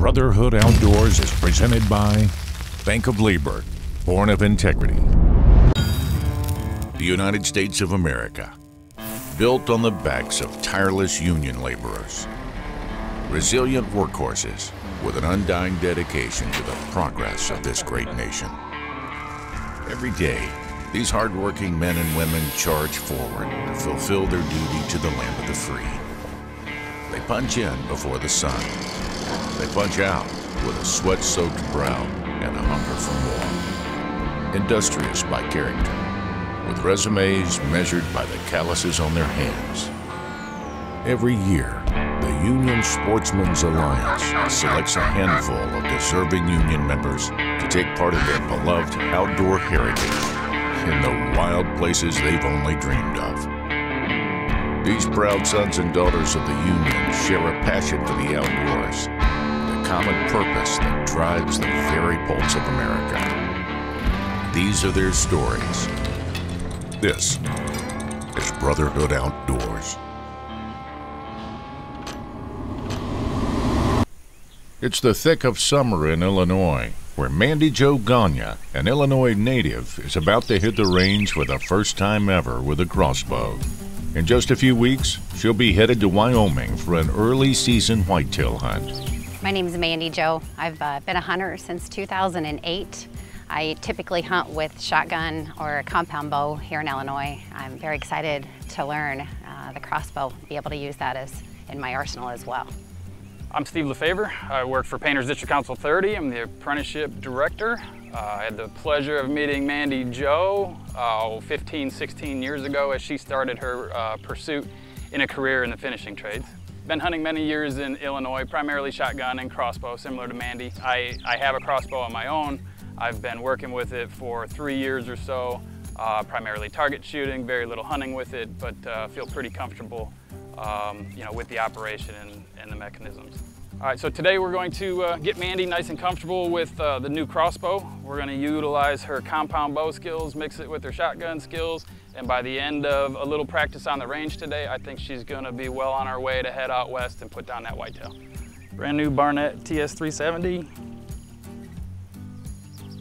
Brotherhood Outdoors is presented by Bank of Labor, born of integrity. The United States of America, built on the backs of tireless union laborers. Resilient workhorses with an undying dedication to the progress of this great nation. Every day, these hardworking men and women charge forward to fulfill their duty to the land of the free. They punch in before the sun. They punch out with a sweat-soaked brow and a hunger for more. Industrious by character, with resumes measured by the calluses on their hands. Every year, the Union Sportsmen's Alliance selects a handful of deserving union members to take part in their beloved outdoor heritage in the wild places they've only dreamed of. These proud sons and daughters of the Union share a passion for the outdoors, the common purpose that drives the very pulse of America. These are their stories. This is Brotherhood Outdoors. It's the thick of summer in Illinois, where Mandy Jo, an Illinois native, is about to hit the range for the first time ever with a crossbow. In just a few weeks, she'll be headed to Wyoming for an early season whitetail hunt. My name is Mandy Jo. I've been a hunter since 2008. I typically hunt with shotgun or a compound bow here in Illinois. I'm very excited to learn the crossbow, be able to use that in my arsenal as well. I'm Steve Lefevre. I work for Painters District Council 30. I'm the apprenticeship director. I had the pleasure of meeting Mandy Jo 15, 16 years ago as she started her pursuit in a career in the finishing trades. Been hunting many years in Illinois, primarily shotgun and crossbow, similar to Mandy. I have a crossbow on my own. I've been working with it for 3 years or so, primarily target shooting, very little hunting with it, but feel pretty comfortable with the operation and the mechanisms. All right, so today we're going to get Mandy nice and comfortable with the new crossbow. We're going to utilize her compound bow skills, mix it with her shotgun skills, and by the end of a little practice on the range today, I think she's going to be well on her way to head out west and put down that whitetail. Brand new Barnett TS370.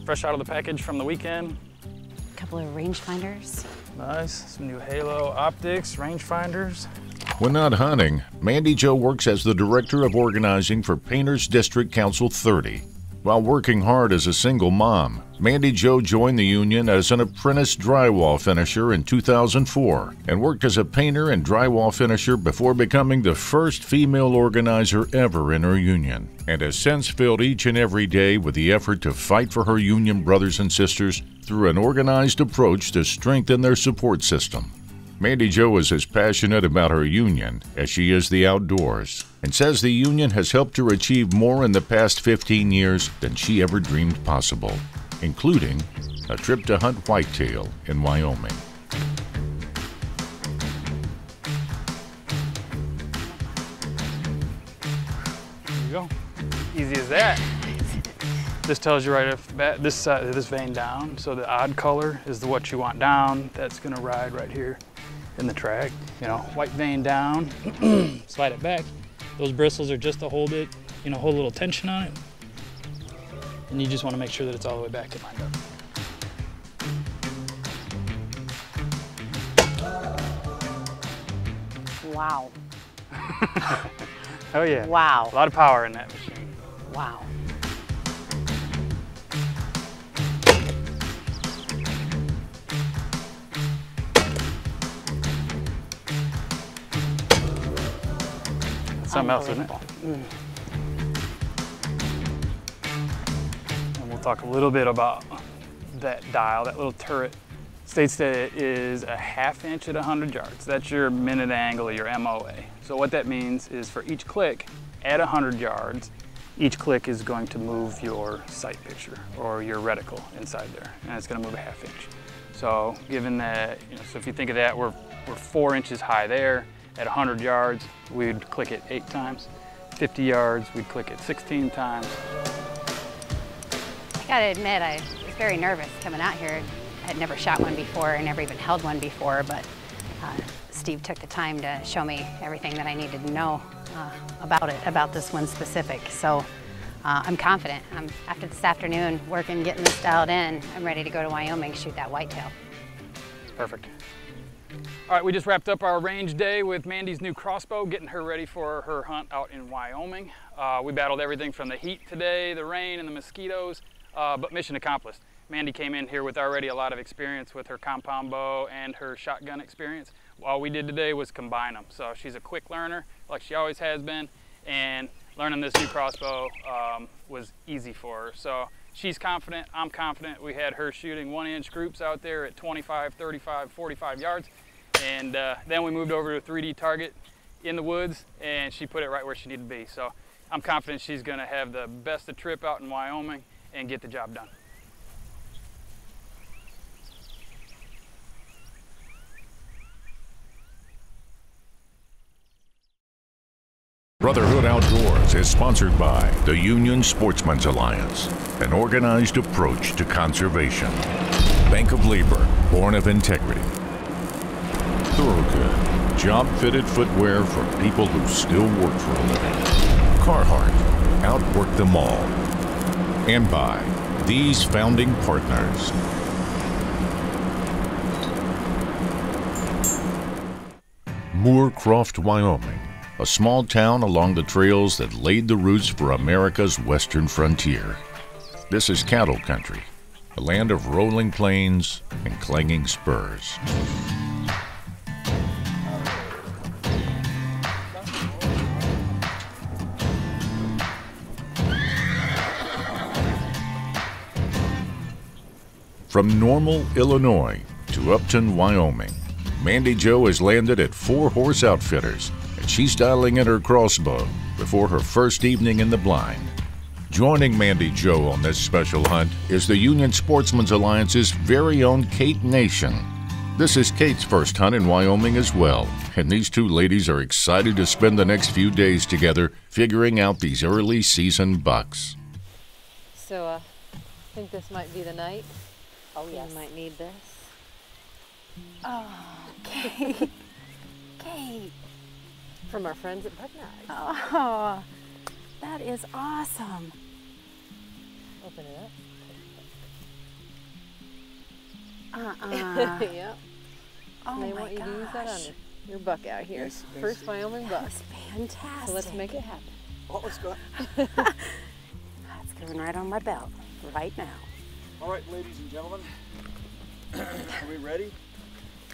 Fresh out of the package from the weekend. A couple of rangefinders. Nice, some new Halo optics, rangefinders. When not hunting, Mandy Jo works as the Director of Organizing for Painters District Council 30. While working hard as a single mom, Mandy Jo joined the union as an apprentice drywall finisher in 2004 and worked as a painter and drywall finisher before becoming the first female organizer ever in her union, and has since filled each and every day with the effort to fight for her union brothers and sisters through an organized approach to strengthen their support system. Mandy Jo is as passionate about her union as she is the outdoors, and says the union has helped her achieve more in the past 15 years than she ever dreamed possible, including a trip to hunt whitetail in Wyoming. There you go. Easy as that. This tells you right off the bat, this side of this vein down, so the odd color is what you want down. That's gonna ride right here in the track. You know, white vein down, slide it back. Those bristles are just to hold it, hold a little tension on it. And you just want to make sure that it's all the way back and lined up. Wow. Oh yeah. Wow. A lot of power in that machine. Wow. Something else, isn't it? And we'll talk a little bit about that dial, that little turret. States that it is a 1/2 inch at 100 yards. That's your minute angle, your MOA. So what that means is for each click at 100 yards, each click is going to move your sight picture or your reticle inside there, and it's going to move a 1/2 inch. So given that, so if you think of that, we're 4 inches high there. At 100 yards, we'd click it 8 times. 50 yards, we'd click it 16 times. I gotta admit, I was very nervous coming out here. I had never shot one before, I never even held one before, but Steve took the time to show me everything that I needed to know about this one specific. So I'm confident. After this afternoon working, getting this dialed in, I'm ready to go to Wyoming, shoot that whitetail. Perfect. All right, we just wrapped up our range day with Mandy's new crossbow, getting her ready for her hunt out in Wyoming. We battled everything from the heat today, the rain, and the mosquitoes, but mission accomplished. Mandy came in here with already a lot of experience with her compound bow and her shotgun experience. All we did today was combine them. So she's a quick learner, like she always has been, and learning this new crossbow was easy for her. So she's confident, I'm confident. We had her shooting 1-inch groups out there at 25, 35, 45 yards. And then we moved over to a 3D target in the woods, and she put it right where she needed to be. So I'm confident she's gonna have the best of trip out in Wyoming and get the job done. Brotherhood Outdoors is sponsored by the Union Sportsmen's Alliance, an organized approach to conservation. Bank of Labor, born of integrity. Thoroughgood, job-fitted footwear for people who still work for a living. Carhartt, outwork them all. And by these founding partners. Moorcroft, Wyoming, a small town along the trails that laid the roots for America's western frontier. This is cattle country, a land of rolling plains and clanging spurs. From Normal, Illinois to Upton, Wyoming, Mandy Jo has landed at 4 Horse Outfitters, and she's dialing in her crossbow before her first evening in the blind. Joining Mandy Jo on this special hunt is the Union Sportsmen's Alliance's very own Kate Nation. This is Kate's first hunt in Wyoming as well, and these two ladies are excited to spend the next few days together figuring out these early season bucks. So I think this might be the night. Oh yes. You might need this. Oh, Kate. Kate. From our friends at Bucknell. Oh, that is awesome. Open it Uh-uh. up. Yep. Oh they my want you gosh. to use that on your buck out here. Yes, First Wyoming buck. That's fantastic. So let's make it happen. Oh, let's go. That's going right on my belt right now. All right, ladies and gentlemen, are we ready?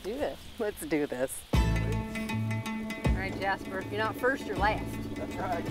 Do this. Let's do this. All right, Jasper. If you're not first, you're last. That's right.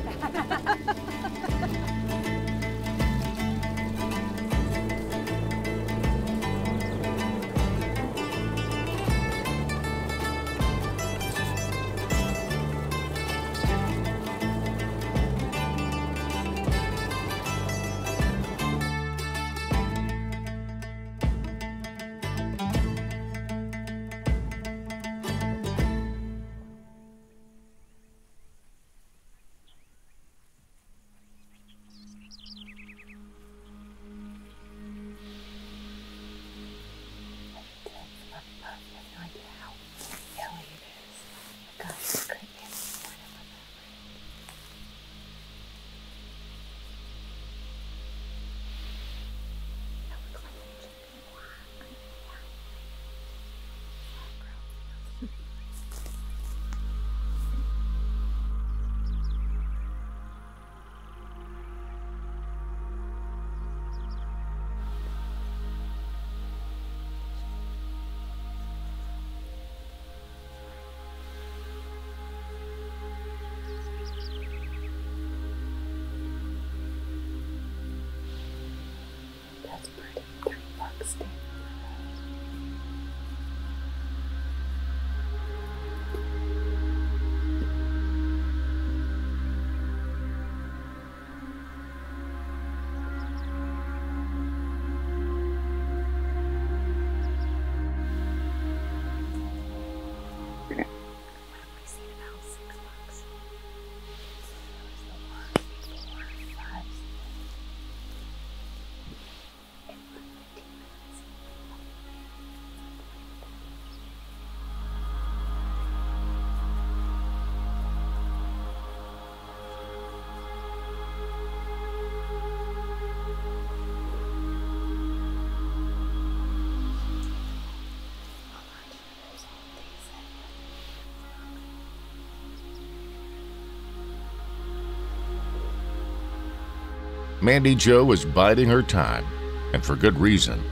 Mandy Jo is biding her time, and for good reason.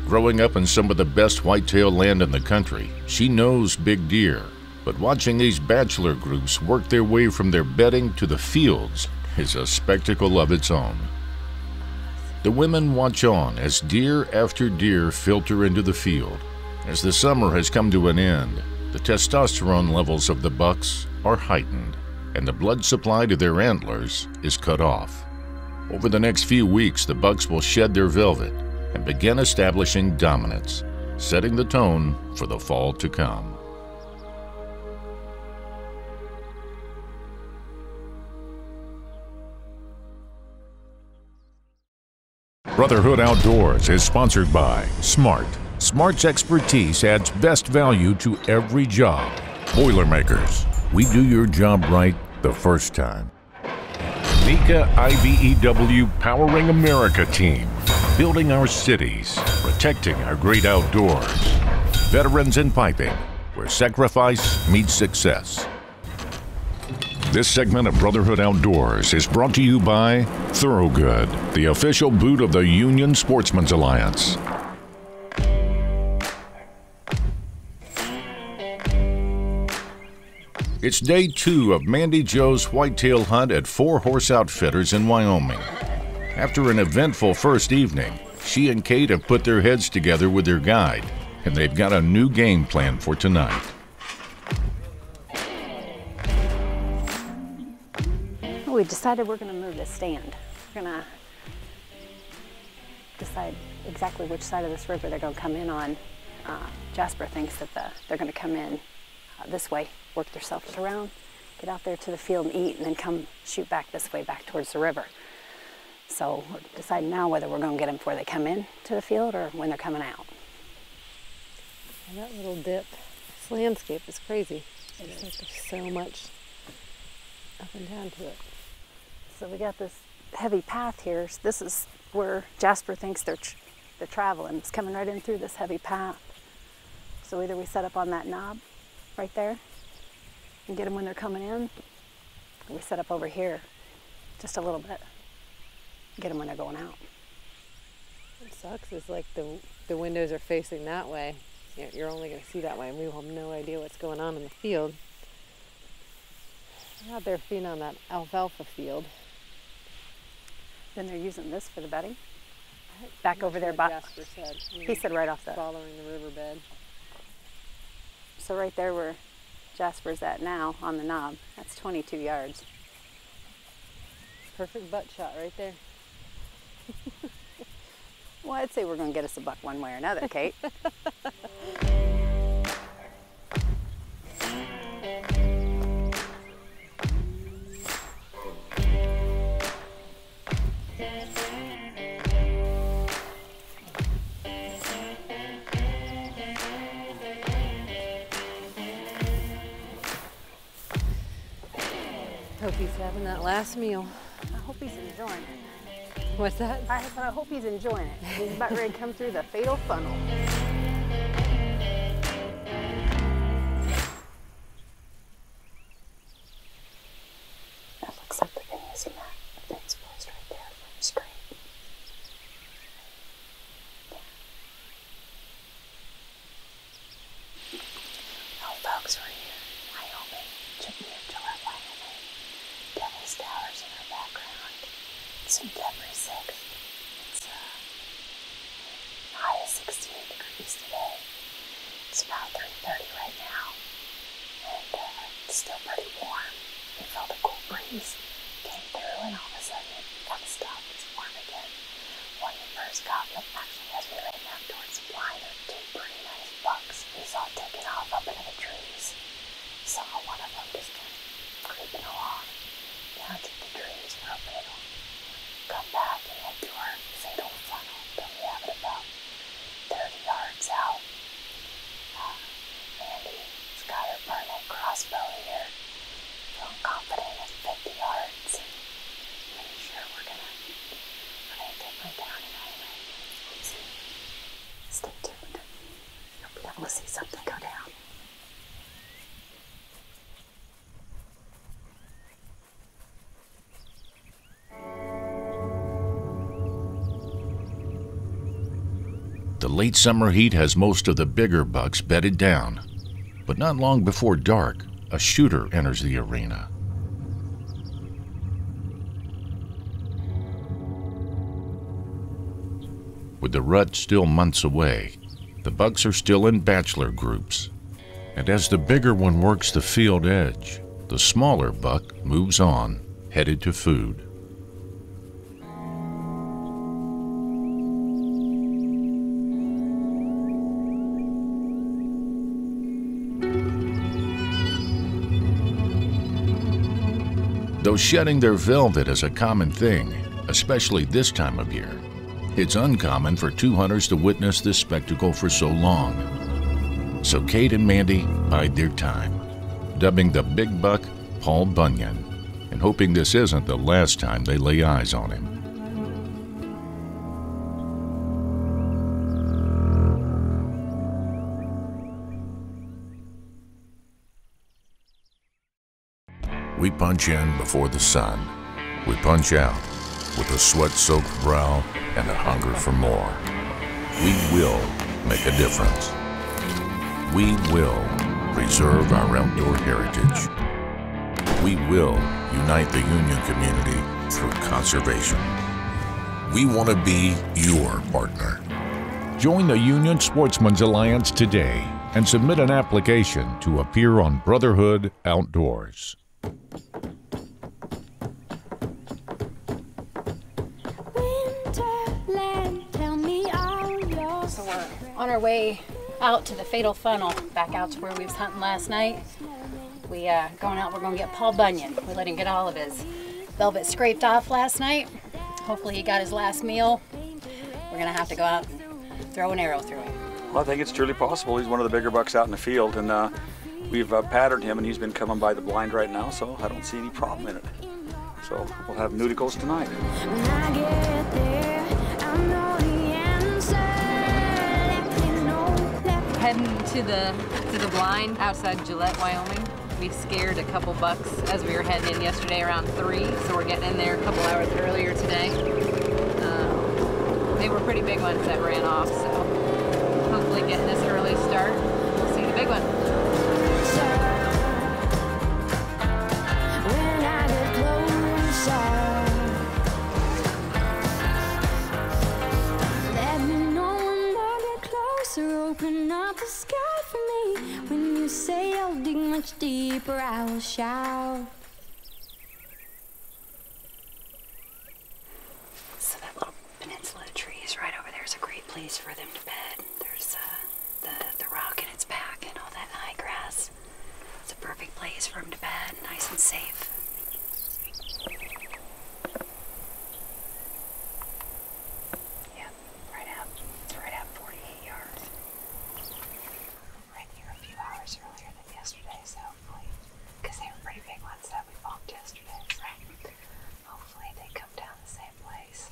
Growing up in some of the best whitetail land in the country, she knows big deer. But watching these bachelor groups work their way from their bedding to the fields is a spectacle of its own. The women watch on as deer after deer filter into the field. As the summer has come to an end, the testosterone levels of the bucks are heightened, and the blood supply to their antlers is cut off. Over the next few weeks, the bucks will shed their velvet and begin establishing dominance, setting the tone for the fall to come. Brotherhood Outdoors is sponsored by Smart. Smart's expertise adds best value to every job. Boilermakers, we do your job right the first time. Nika IBEW Powering America Team, building our cities, protecting our great outdoors. Veterans in Piping, where sacrifice meets success. This segment of Brotherhood Outdoors is brought to you by Thorogood, the official boot of the Union Sportsman's Alliance. It's day 2 of Mandy Jo's whitetail hunt at 4 Horse Outfitters in Wyoming. After an eventful first evening, she and Kate have put their heads together with their guide, and they've got a new game plan for tonight. We decided we're going to move the stand. We're going to decide exactly which side of this river they're going to come in on. Jasper thinks that they're going to come in this way, work themselves around, get out there to the field and eat, and then come shoot back this way, back towards the river. So we're deciding now whether we're going to get them before they come in to the field or when they're coming out. And that little dip, this landscape is crazy. It's like there's so much up and down to it. So we got this heavy path here. So this is where Jasper thinks they're traveling. It's coming right in through this heavy path. So either we set up on that knob right there and get them when they're coming in, or we set up over here just a little bit, get them when they're going out. What sucks is like the windows are facing that way. You're only going to see that way, and we will have no idea what's going on in the field. They're out there feeding on that alfalfa field. Then they're using this for the bedding. Back over there, Jasper said. He said right off the. Following the riverbed. So right there where Jasper's at now on the knob, that's 22 yards. Perfect butt shot right there. Well, I'd say we're going to get us a buck one way or another, Kate. Hope he's having that last meal. I hope he's enjoying it. What's that? I hope he's enjoying it. He's about ready to come through the fatal funnel. That looks like they're using that thing's placed right there for the screen. Oh, folks, we're here in Wyoming, chipping into our Wyoming. Devil's Towers in our background. Some debris 6. It's high of 16 degrees today. It's about 3:30 right now, and it's still pretty warm. We felt a cool breeze came through, and all of a sudden it kind of stopped. It's warm again. When we first got them, actually, as we ran down towards the blind, there were 2 pretty nice bucks. We saw taking off up into the trees. Saw one of them just kind of creeping along down to the trees, hoping it'll come back and head to our fatal funnel. But we have it about 30 yards out. Mandy's got her permanent crossbow here. Feeling confident at 50 yards. Pretty sure we're gonna take one down tonight. We'll see. The late summer heat has most of the bigger bucks bedded down, but not long before dark, a shooter enters the arena. With the rut still months away, the bucks are still in bachelor groups. And as the bigger one works the field edge, the smaller buck moves on, headed to food. Though shedding their velvet is a common thing, especially this time of year, it's uncommon for two hunters to witness this spectacle for so long. So Kate and Mandy bide their time, dubbing the big buck Paul Bunyan, and hoping this isn't the last time they lay eyes on him. We punch in before the sun. We punch out with a sweat-soaked brow and a hunger for more. We will make a difference. We will preserve our outdoor heritage. We will unite the Union community through conservation. We want to be your partner. Join the Union Sportsman's Alliance today and submit an application to appear on Brotherhood Outdoors. So we're on our way out to the Fatal Funnel, back out to where we was hunting last night. We going out, we're gonna get Paul Bunyan. We let him get all of his velvet scraped off last night. Hopefully he got his last meal. We're gonna have to go out and throw an arrow through him. Well, I think it's truly possible. He's one of the bigger bucks out in the field, and we've patterned him, and he's been coming by the blind right now, so I don't see any problem in it. So we'll have nudicles tonight. When I get there, I know the answer. Heading to the blind outside Gillette, Wyoming. We scared a couple bucks as we were heading in yesterday around 3, so we're getting in there a couple hours earlier today. They were pretty big ones that ran off, so hopefully getting this early start, we'll see the big one. When I get closer, let me know when I get closer. Open up the sky for me. When you say I'll dig much deeper, I will shout. So that little peninsula of trees right over there is a great place for them to bed. There's the rock in its back and all that high grass. It's a perfect place for them to bed, nice and safe. Yeah, it's right at 48 yards. Right here a few hours earlier than yesterday, so hopefully, because they were pretty big ones that we bumped yesterday, so hopefully they come down the same place.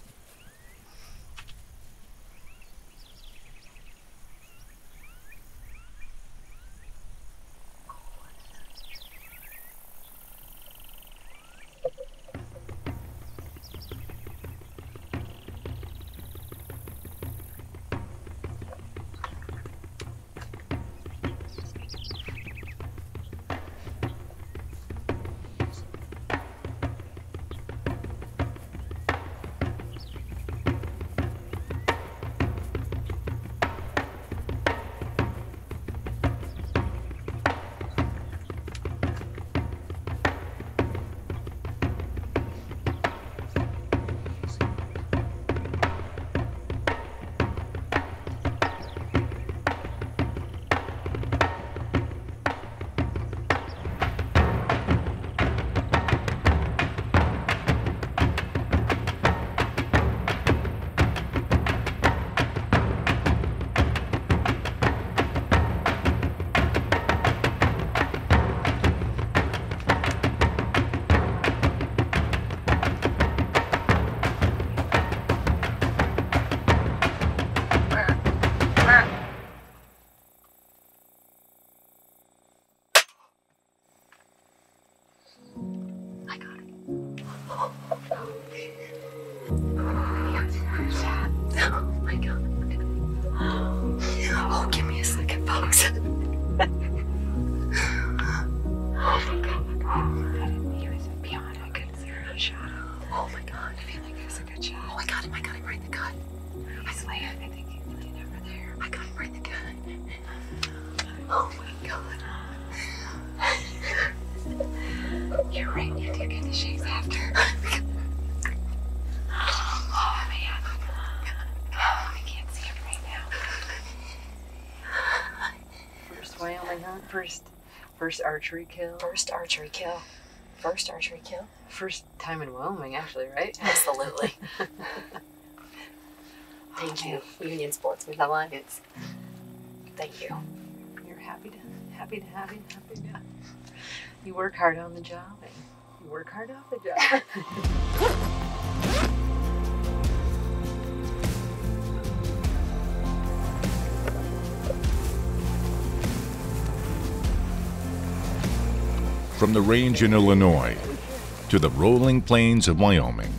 I got it. Oh my God. dogs. Oh my God, I feel like it's a good shot. Oh, I got him right in the gut. I swear, I think he's laying over there. I got him right in the gut. Oh my God. You're right, you do get the shakes after. Oh man. I can't see him right now. First Wyoming hunt, first archery kill. First archery kill. First archery kill. First time in Wyoming, actually, right? Absolutely. Thank you, Union Sportsman Alliance. Thank you. You're happy to have you. You work hard on the job, and you work hard off the job. From the range in Illinois to the rolling plains of Wyoming,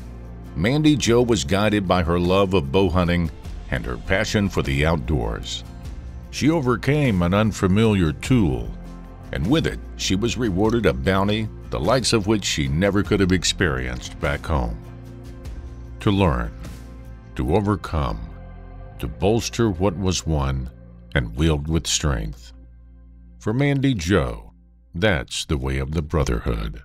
Mandy Jo was guided by her love of bow hunting and her passion for the outdoors. She overcame an unfamiliar tool, and with it, she was rewarded a bounty the likes of which she never could have experienced back home. To learn, to overcome, to bolster what was won and wield with strength. For Mandy Jo, that's the way of the Brotherhood.